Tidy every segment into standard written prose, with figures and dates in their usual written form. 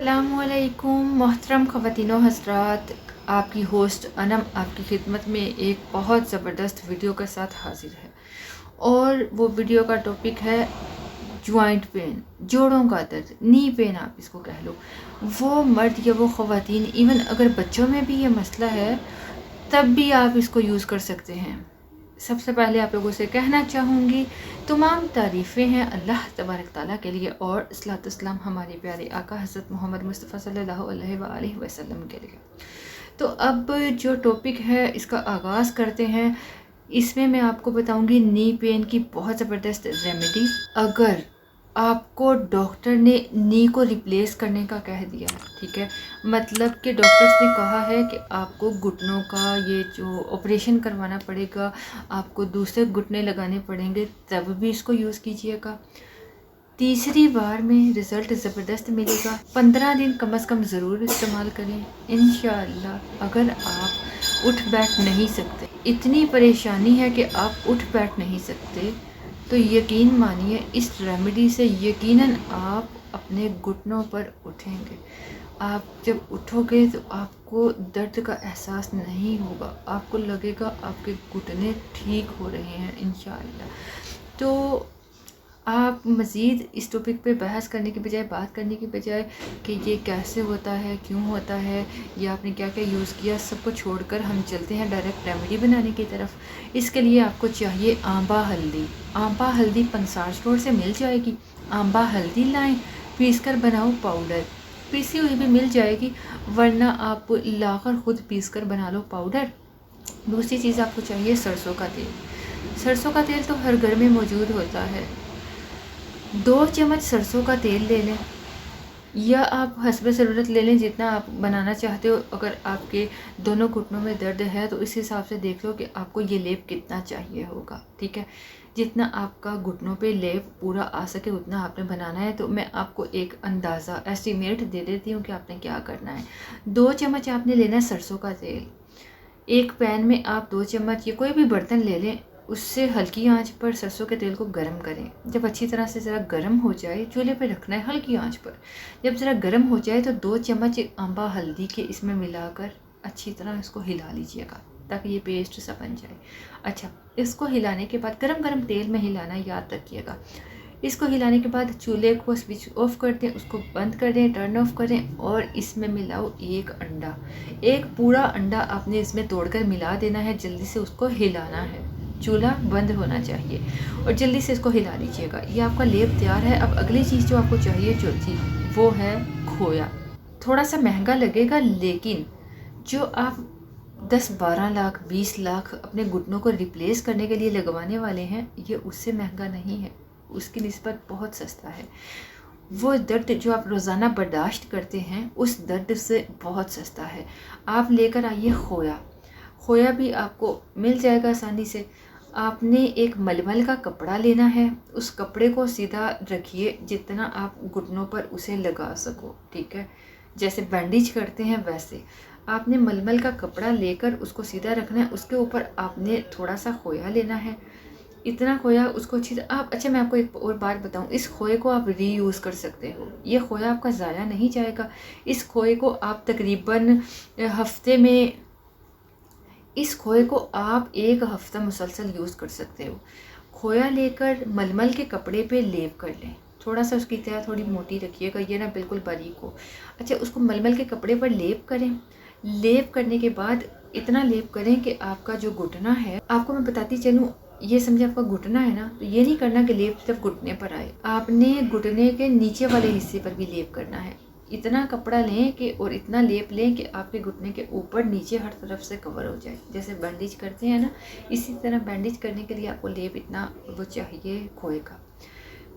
अस्सलामुअलैकुम मोहतरम ख़वातीनो हज़रात, आपकी होस्ट अनम आपकी खिदमत में एक बहुत ज़बरदस्त वीडियो के साथ हाजिर है। और वो वीडियो का टॉपिक है जॉइंट पेन, जोड़ों का दर्द, नी पेन आप इसको कह लो। वो मर्द या वो ख़वातीन, इवन अगर बच्चों में भी ये मसला है तब भी आप इसको यूज़ कर सकते हैं। सबसे पहले आप लोगों से कहना चाहूँगी, तमाम तारीफ़ें हैं अल्लाह तबारक ताला के लिए और अस्सलातु वस्सलाम हमारे प्यारे आका हज़रत मोहम्मद मुस्तफ़ा सल्लल्लाहु अलैहि वसल्लम के लिए। तो अब जो टॉपिक है इसका आगाज़ करते हैं। इसमें मैं आपको बताऊंगी नी पेन की बहुत ज़बरदस्त रेमेडी। अगर आपको डॉक्टर ने नी को रिप्लेस करने का कह दिया, ठीक है, मतलब कि डॉक्टर्स ने कहा है कि आपको घुटनों का ये जो ऑपरेशन करवाना पड़ेगा, आपको दूसरे घुटने लगाने पड़ेंगे, तब भी इसको यूज़ कीजिएगा। तीसरी बार में रिज़ल्ट ज़बरदस्त मिलेगा। 15 दिन कम से कम ज़रूर इस्तेमाल करें इंशाअल्लाह। अगर आप उठ बैठ नहीं सकते, इतनी परेशानी है कि आप उठ बैठ नहीं सकते, तो यकीन मानिए इस रेमेडी से यकीनन आप अपने घुटनों पर उठेंगे। आप जब उठोगे तो आपको दर्द का एहसास नहीं होगा, आपको लगेगा आपके घुटने ठीक हो रहे हैं इंशाअल्लाह। तो आप मज़ीद इस टॉपिक पे बहस करने की बजाय, बात करने की बजाय कि ये कैसे होता है, क्यों होता है, या आपने क्या क्या यूज़ किया, सबको छोड़कर हम चलते हैं डायरेक्ट रेमेडी बनाने की तरफ। इसके लिए आपको चाहिए आंबा हल्दी। आंबा हल्दी पंसार स्टोर से मिल जाएगी। आंबा हल्दी लाएं, पीस कर बनाओ पाउडर। पीसी हुई भी मिल जाएगी, वरना आप लाकर ख़ुद पीस कर बना लो पाउडर। दूसरी चीज़ आपको चाहिए सरसों का तेल। सरसों का तेल तो हर घर में मौजूद होता है। 2 चम्मच सरसों का तेल ले लें, या आप हस्बे ज़रूरत ले लें जितना आप बनाना चाहते हो। अगर आपके दोनों घुटनों में दर्द है तो इस हिसाब से देख लो कि आपको ये लेप कितना चाहिए होगा, ठीक है। जितना आपका घुटनों पे लेप पूरा आ सके उतना आपने बनाना है। तो मैं आपको एक अंदाज़ा एस्टीमेट दे देती हूँ कि आपने क्या करना है। 2 चम्मच आपने लेना है सरसों का तेल। एक पैन में आप 2 चम्मच, या कोई भी बर्तन ले लें, उससे हल्की आंच पर सरसों के तेल को गर्म करें। जब अच्छी तरह से ज़रा गर्म हो जाए, चूल्हे पे रखना है हल्की आंच पर। जब ज़रा गर्म हो जाए तो 2 चम्मच आंबा हल्दी के इसमें मिलाकर अच्छी तरह इसको हिला लीजिएगा, ताकि ये पेस्ट सा बन जाए। अच्छा, इसको हिलाने के बाद गरम गरम तेल में हिलाना, याद रखिएगा। इसको हिलाने के बाद चूल्हे को स्विच ऑफ कर दें, उसको बंद कर दें, टर्न ऑफ करें, और इसमें मिलाओ एक अंडा। एक पूरा अंडा आपने इसमें तोड़कर मिला देना है। जल्दी से उसको हिलाना है, चूल्हा बंद होना चाहिए, और जल्दी से इसको हिला लीजिएगा। ये आपका लेप तैयार है। अब अगली चीज़ जो आपको चाहिए चौथी, वो है खोया। थोड़ा सा महंगा लगेगा, लेकिन जो आप 10-12 लाख 20 लाख अपने घुटनों को रिप्लेस करने के लिए लगवाने वाले हैं, ये उससे महंगा नहीं है, उसकी निस्बत बहुत सस्ता है। वो दर्द जो आप रोज़ाना बर्दाश्त करते हैं, उस दर्द से बहुत सस्ता है। आप लेकर आइए खोया। खोया भी आपको मिल जाएगा आसानी से। आपने एक मलमल का कपड़ा लेना है, उस कपड़े को सीधा रखिए जितना आप घुटनों पर उसे लगा सको, ठीक है। जैसे बैंडेज करते हैं वैसे आपने मलमल का कपड़ा लेकर उसको सीधा रखना है। उसके ऊपर आपने थोड़ा सा खोया लेना है, इतना खोया उसको अच्छी आप। अच्छा, मैं आपको एक और बात बताऊं, इस खोए को आप रीयूज़ कर सकते हो। ये खोया आपका ज़ाया नहीं जाएगा। इस खोए को आप तकरीबन हफ्ते में, इस खोए को आप 1 हफ्ता मुसलसल यूज़ कर सकते हो। खोया लेकर मलमल के कपड़े पे लेप कर लें। थोड़ा सा उसकी तह थोड़ी मोटी रखिएगा, ये ना बिल्कुल बारीक हो। अच्छा, उसको मलमल के कपड़े पर लेप करें। लेप करने के बाद इतना लेप करें कि आपका जो घुटना है, आपको मैं बताती चलूँ, ये समझे आपका घुटना है ना, तो ये नहीं करना कि लेप सिर्फ घुटने पर आए, आपने घुटने के नीचे वाले हिस्से पर भी लेप करना है। इतना कपड़ा लें कि, और इतना लेप लें कि आपके घुटने के ऊपर नीचे हर तरफ से कवर हो जाए। जैसे बैंडेज करते हैं ना, इसी तरह बैंडेज करने के लिए आपको लेप इतना वो चाहिए खोए का।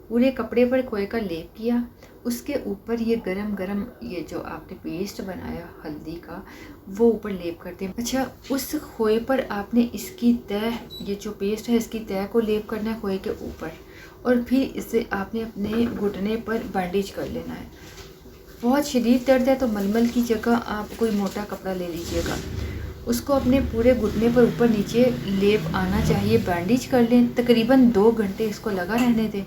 पूरे कपड़े पर खोए का लेप किया, उसके ऊपर ये गरम गरम ये जो आपने पेस्ट बनाया हल्दी का, वो ऊपर लेप करते हैं। अच्छा, उस खोए पर आपने इसकी तह, ये जो पेस्ट है इसकी तह को लेप करना है खोए के ऊपर, और फिर इसे आपने अपने घुटने पर बैंडेज कर लेना है। बहुत शदीद दर्द है तो मलमल की जगह आप कोई मोटा कपड़ा ले लीजिएगा, उसको अपने पूरे घुटने पर ऊपर नीचे लेप आना चाहिए, बैंडेज कर लें। तकरीबन 2 घंटे इसको लगा रहने दें।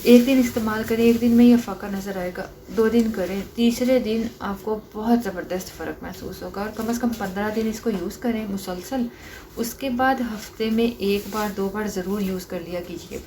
एक दिन इस्तेमाल करें, एक दिन में ये फ़ाका नज़र आएगा, 2 दिन करें, तीसरे दिन आपको बहुत ज़बरदस्त फ़र्क महसूस होगा। और कम से कम 15 दिन इसको यूज़ करें मुसलसल। उसके बाद हफ्ते में 1 बार 2 बार ज़रूर यूज़ कर लिया कीजिए।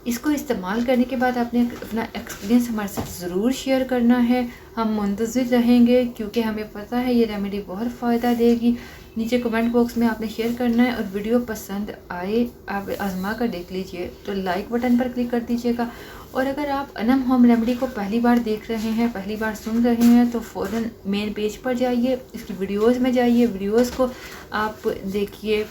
इसको इस्तेमाल करने के बाद आपने अपना एक्सपीरियंस हमारे साथ ज़रूर शेयर करना है। हम मुंतज़िर रहेंगे क्योंकि हमें पता है ये रेमेडी बहुत फ़ायदा देगी। नीचे कमेंट बॉक्स में आपने शेयर करना है और वीडियो पसंद आए आप आजमा कर देख लीजिए तो लाइक बटन पर क्लिक कर दीजिएगा। और अगर आप अनम होम रेमेडी को पहली बार देख रहे हैं, पहली बार सुन रहे हैं तो फ़ौरन मेन पेज पर जाइए, इसकी वीडियोज़ में जाइए, वीडियोज़ को आप देखिए,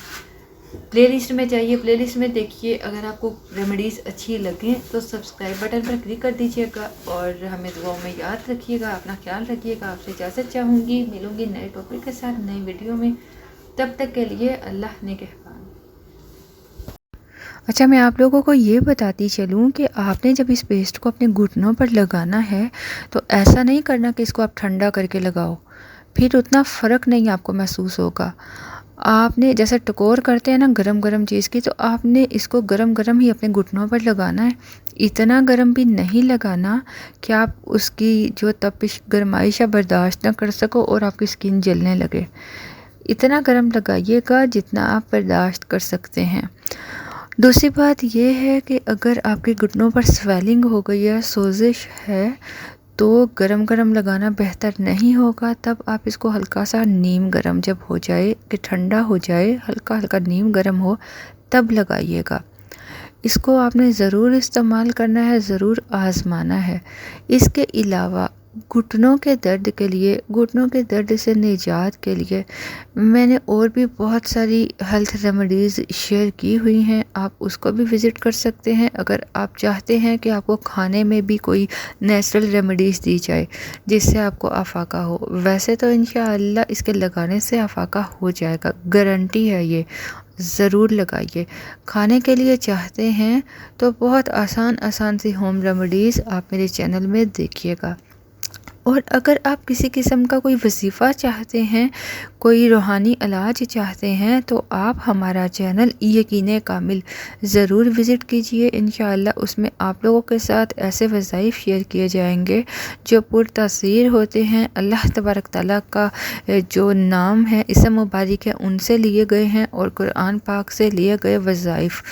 प्लेलिस्ट में जाइए, प्लेलिस्ट में देखिए। अगर आपको रेमेडीज़ अच्छी लगें तो सब्सक्राइब बटन पर क्लिक कर दीजिएगा और हमें दुआओं में याद रखिएगा। अपना ख्याल रखिएगा। आपसे इजाज़त चाहूँगी, मिलूँगी नए टॉपिक के साथ नई वीडियो में। तब तक के लिए अल्लाह निगहबान। अच्छा, मैं आप लोगों को ये बताती चलूँ कि आपने जब इस पेस्ट को अपने घुटनों पर लगाना है तो ऐसा नहीं करना कि इसको आप ठंडा करके लगाओ, फिर उतना फ़र्क नहीं आपको महसूस होगा। आपने जैसे टकोर करते हैं ना गरम गरम चीज़ की, तो आपने इसको गरम गरम ही अपने घुटनों पर लगाना है। इतना गरम भी नहीं लगाना कि आप उसकी जो तपिश गरमाइश बर्दाश्त ना कर सको और आपकी स्किन जलने लगे। इतना गरम लगाइएगा जितना आप बर्दाश्त कर सकते हैं। दूसरी बात यह है कि अगर आपके घुटनों पर स्वेलिंग हो गई है, सोजिश है, तो गरम गरम लगाना बेहतर नहीं होगा। तब आप इसको हल्का सा नीम गरम जब हो जाए कि ठंडा हो जाए, हल्का हल्का नीम गरम हो, तब लगाइएगा। इसको आपने ज़रूर इस्तेमाल करना है, ज़रूर आज़माना है। इसके अलावा घुटनों के दर्द के लिए, घुटनों के दर्द से निजात के लिए मैंने और भी बहुत सारी हेल्थ रेमेडीज़ शेयर की हुई हैं। आप उसको भी विज़िट कर सकते हैं अगर आप चाहते हैं कि आपको खाने में भी कोई नेचुरल रेमेडीज़ दी जाए जिससे आपको आफाका हो। वैसे तो इंशाअल्लाह इसके लगाने से आफाका हो जाएगा, गारंटी है ये। ज़रूर लगाइए। खाने के लिए चाहते हैं तो बहुत आसान सी होम रेमेडीज़ आप मेरे चैनल में देखिएगा। और अगर आप किसी किस्म का कोई वजीफ़ा चाहते हैं, कोई रूहानी इलाज चाहते हैं, तो आप हमारा चैनल यकीन कामिल ज़रूर विज़िट कीजिए। इंशाअल्लाह उसमें आप लोगों के साथ ऐसे वज़ाइफ शेयर किए जाएंगे जो पुरतासीर होते हैं। अल्लाह तबारक ताला का जो नाम है, इसम मुबारक है, उनसे लिए गए हैं और कुरान पाक से लिए गए वज़ाइफ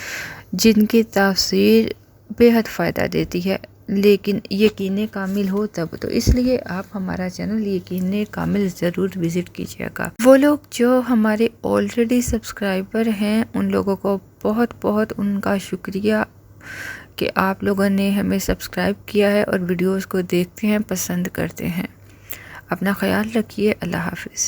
जिनकी तासीर बेहद फ़ायदा देती है, लेकिन यकीन कामिल हो तब। तो इसलिए आप हमारा चैनल यकीन कामिल ज़रूर विज़िट कीजिएगा। वो लोग जो हमारे ऑलरेडी सब्सक्राइबर हैं उन लोगों को बहुत बहुत उनका शुक्रिया कि आप लोगों ने हमें सब्सक्राइब किया है और वीडियोस को देखते हैं, पसंद करते हैं। अपना ख्याल रखिए। अल्लाह हाफ़िज़।